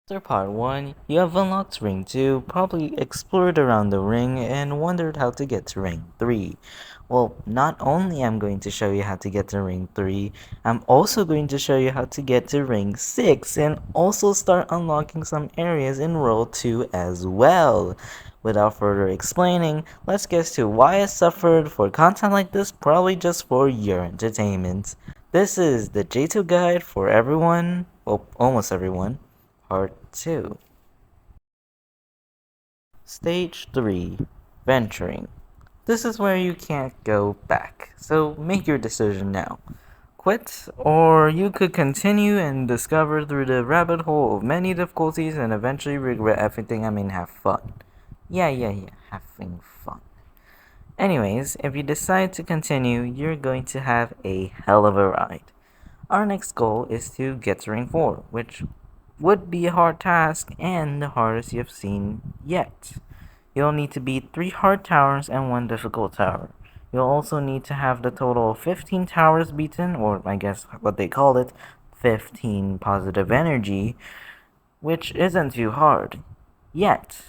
After part 1, you have unlocked Ring 2, probably explored around the ring, and wondered how to get to Ring 3. Well, not only I'm going to show you how to get to Ring 3, I'm also going to show you how to get to Ring 6, and also start unlocking some areas in World 2 as well. Without further explaining, let's get to why I suffered for content like this, probably just for your entertainment. This is the JToH guide for everyone, well, almost everyone. Part 2. Stage 3. Venturing. This is where you can't go back, so make your decision now. Quit, or you could continue and discover through the rabbit hole of many difficulties and eventually regret everything. I mean, have fun. Yeah, having fun. Anyways, if you decide to continue, you're going to have a hell of a ride. Our next goal is to get to Ring 4, which would be a hard task and the hardest you've seen yet. You'll need to beat 3 hard towers and 1 difficult tower. You'll also need to have the total of 15 towers beaten, or I guess what they called it, 15 positive energy, which isn't too hard. Yet.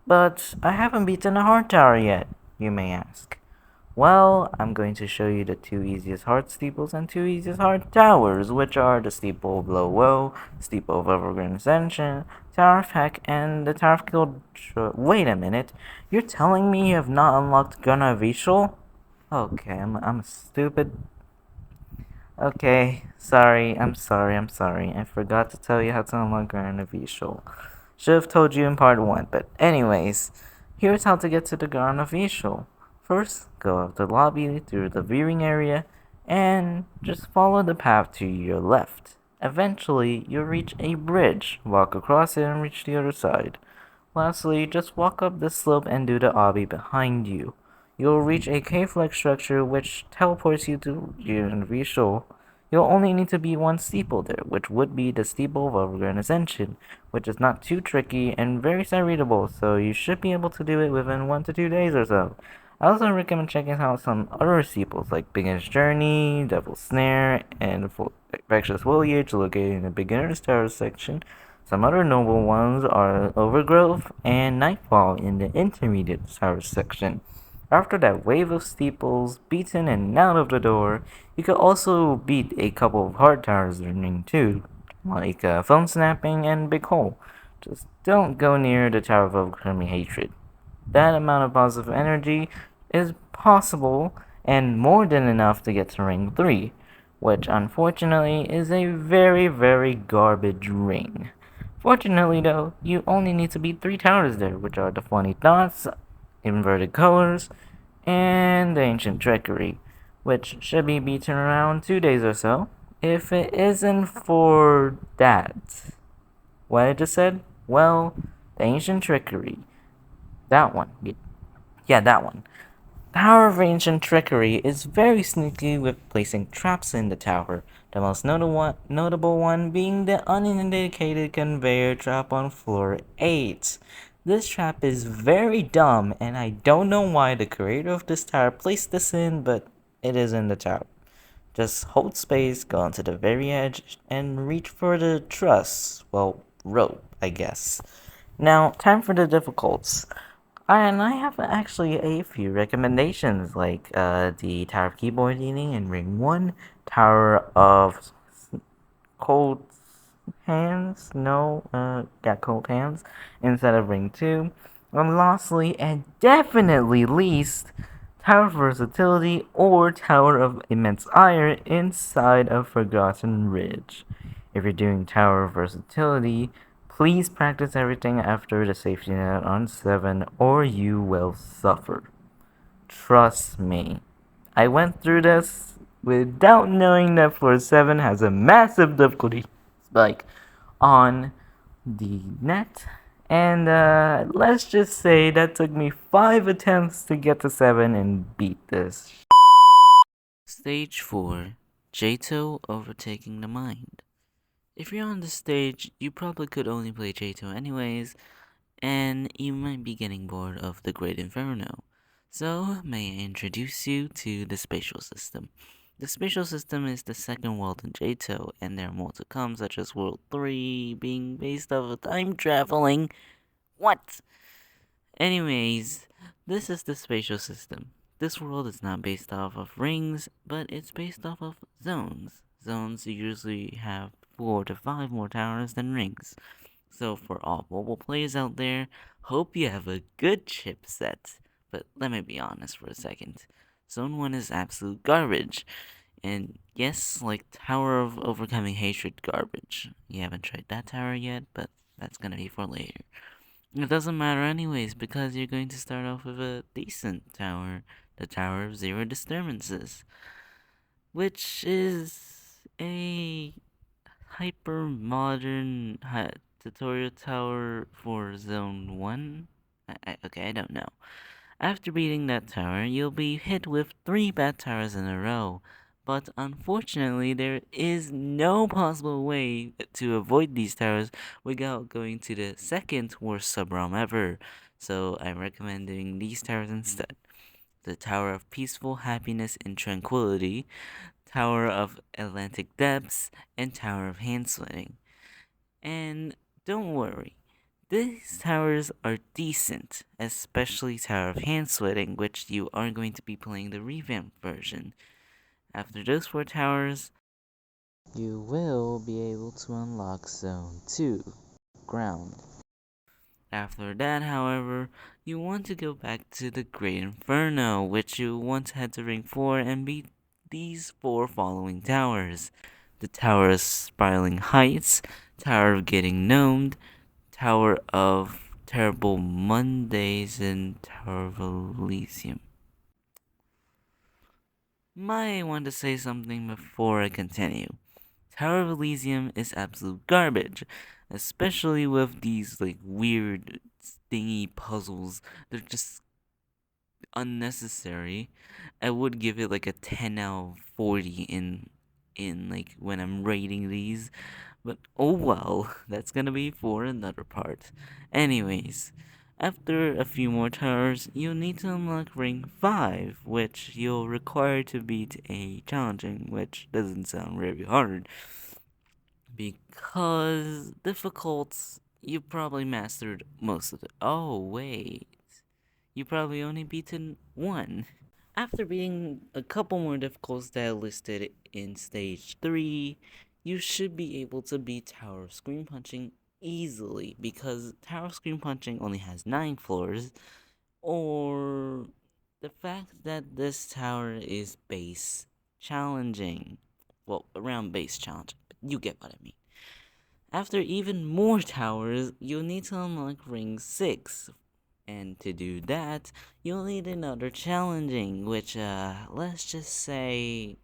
But I haven't beaten a hard tower yet, you may ask. Well, I'm going to show you the 2 easiest hard steeples and 2 easiest hard towers, which are the steeple of Low Woe, steeple of Evergreen Ascension, Tower of Heck, and the Tower of Guild. Wait a minute, you're telling me you have not unlocked Gunnar Vishal? Okay, I'm stupid. Okay, I'm sorry. I forgot to tell you how to unlock Gunnar Vishal. Should have told you in part 1, but anyways, here's how to get to the Garden of Ishul. First, go out the lobby through the viewing area, and just follow the path to your left. Eventually, you'll reach a bridge, walk across it and reach the other side. Lastly, just walk up the slope and do the obby behind you. You'll reach a cave-like structure which teleports you to Vishul. You'll only need to beat 1 steeple there, which would be the steeple of Overgrown Ascension, which is not too tricky and very side readable, so you should be able to do it within 1 to 2 days or so. I also recommend checking out some other steeples like Beginner's Journey, Devil's Snare, and Infectious Foliage located in the Beginner's Tower section. Some other noble ones are Overgrowth and Nightfall in the Intermediate Tower section. After that wave of steeples beaten and out of the door, you could also beat a couple of hard towers during too, like Phone Snapping and Big Hole. Just don't go near the Tower of Overcoming Hatred. That amount of positive energy is possible and more than enough to get to Ring 3, which unfortunately is a very garbage ring. Fortunately though, you only need to beat 3 towers there, which are the Funny Thoughts, Inverted Colors, and the Ancient Trickery, which should be beaten around 2 days or so, if it isn't for that. What I just said? Well, the Ancient Trickery. That one. Yeah, that one. Tower of Ancient Trickery is very sneaky with placing traps in the tower, the most notable one being the unindicated conveyor trap on floor 8. This trap is very dumb, and I don't know why the creator of this tower placed this in, but it is in the tower. Just hold space, go onto the very edge, and reach for the truss. Well, rope, I guess. Now, time for the difficulties. And I have actually a few recommendations, like the Tower of Keyboard Eating in Ring 1, Tower of Cold Hands, Cold Hands, instead of Ring 2, and lastly, and definitely least, Tower of Versatility or Tower of Immense Ire inside of Forgotten Ridge. If you're doing Tower of Versatility, please practice everything after the safety net on 7 or you will suffer. Trust me. I went through this without knowing that floor 7 has a massive difficulty spike on the net. And let's just say that took me 5 attempts to get to 7 and beat this. Stage 4. JToH overtaking the mind. If you're on this stage, you probably could only play JToH anyways, and you might be getting bored of the Great Inferno. So, may I introduce you to the spatial system. The spatial system is the second world in JToH, and there are more to come, such as World 3 being based off of time traveling. What? Anyways, this is the spatial system. This world is not based off of rings, but it's based off of zones. Zones usually have 4 to 5 more towers than rings. So for all mobile players out there, hope you have a good chipset. But let me be honest for a second. Zone 1 is absolute garbage. And yes, like Tower of Overcoming Hatred garbage. You haven't tried that tower yet, but that's gonna be for later. It doesn't matter anyways, because you're going to start off with a decent tower, the Tower of Zero Disturbances, which is a hyper modern tutorial tower for Zone 1. Okay, I don't know. After beating that tower, you'll be hit with 3 bad towers in a row. But unfortunately, there is no possible way to avoid these towers without going to the second worst subrealm ever. So I'm recommending these towers instead. The Tower of Peaceful Happiness and Tranquility, Tower of Atlantic Depths, and Tower of Hand Sweating. And don't worry, these towers are decent, especially Tower of Hand Sweating, which you are going to be playing the revamped version. After those 4 towers, you will be able to unlock Zone 2, Ground. After that, however, you want to go back to the Great Inferno, which you want to head to Ring 4 and beat these 4 following towers. The Tower of Spiraling Heights, Tower of Getting Gnomed, Tower of Terrible Mondays, and Tower of Elysium. Might want to say something before I continue. Tower of Elysium is absolute garbage, especially with these like weird stingy puzzles. They're just unnecessary. I would give it like a 10 out of 40 in like when I'm rating these. But oh well, that's gonna be for another part. Anyways, after a few more towers, you'll need to unlock Ring 5, which you'll require to beat a challenging, which doesn't sound very hard. Because difficult, you probably mastered most of it. Oh, wait. You probably only beaten one. After beating a couple more difficulties that are listed in stage 3, you should be able to beat Tower of Screen Punching easily because Tower of Screen Punching only has 9 floors, or the fact that this tower is base challenging. Well, around base challenging, but you get what I mean. After even more towers, you'll need to unlock Ring 6. And to do that, you'll need another challenging, which, let's just say,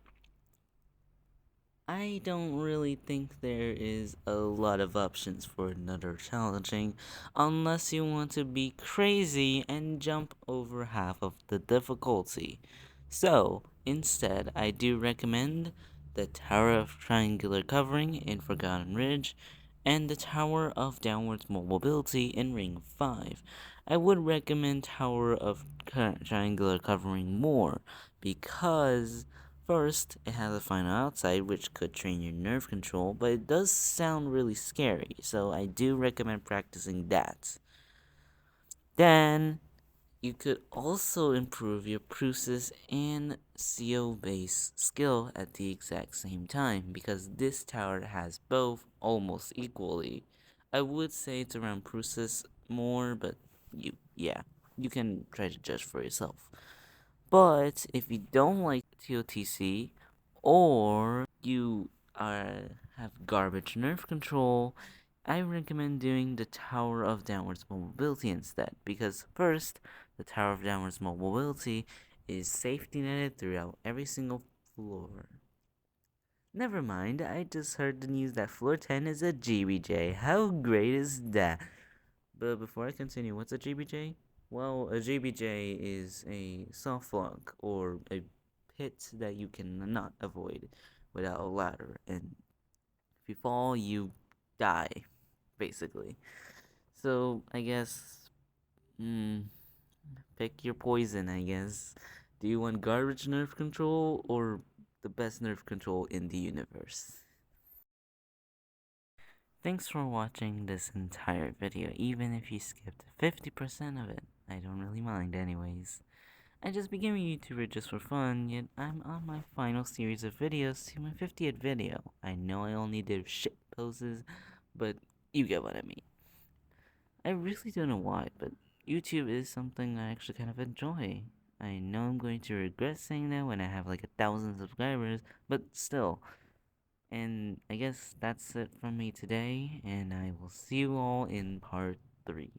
I don't really think there is a lot of options for another challenging, unless you want to be crazy and jump over half of the difficulty. So, instead, I do recommend the Tower of Triangular Covering in Forgotten Ridge, and the Tower of Downwards Mobility in Ring 5. I would recommend Tower of Triangular Covering more, because first, it has a final outside which could train your nerve control, but it does sound really scary, so I do recommend practicing that. Then, you could also improve your Prusis and CO base skill at the exact same time, because this tower has both almost equally. I would say it's around Prusis more, but you can try to judge for yourself. But if you don't like TOTC, or you have garbage nerve control, I recommend doing the Tower of Downwards Mobility instead. Because first, the Tower of Downwards Mobility is safety netted throughout every single floor. Never mind, I just heard the news that floor 10 is a GBJ. How great is that? But before I continue, what's a GBJ? Well, a GBJ is a soft lock or a pit that you cannot avoid without a ladder, and if you fall, you die, basically. So I guess, pick your poison. I guess. Do you want garbage nerve control or the best nerve control in the universe. Thanks for watching this entire video, even if you skipped 50% of it. I don't really mind anyways. I just became a YouTuber just for fun, yet I'm on my final series of videos to my 50th video. I know I only did shit poses, but you get what I mean. I really don't know why, but YouTube is something I actually kind of enjoy. I know I'm going to regret saying that when I have like 1,000 subscribers, but still. And I guess that's it from me today, and I will see you all in part 3.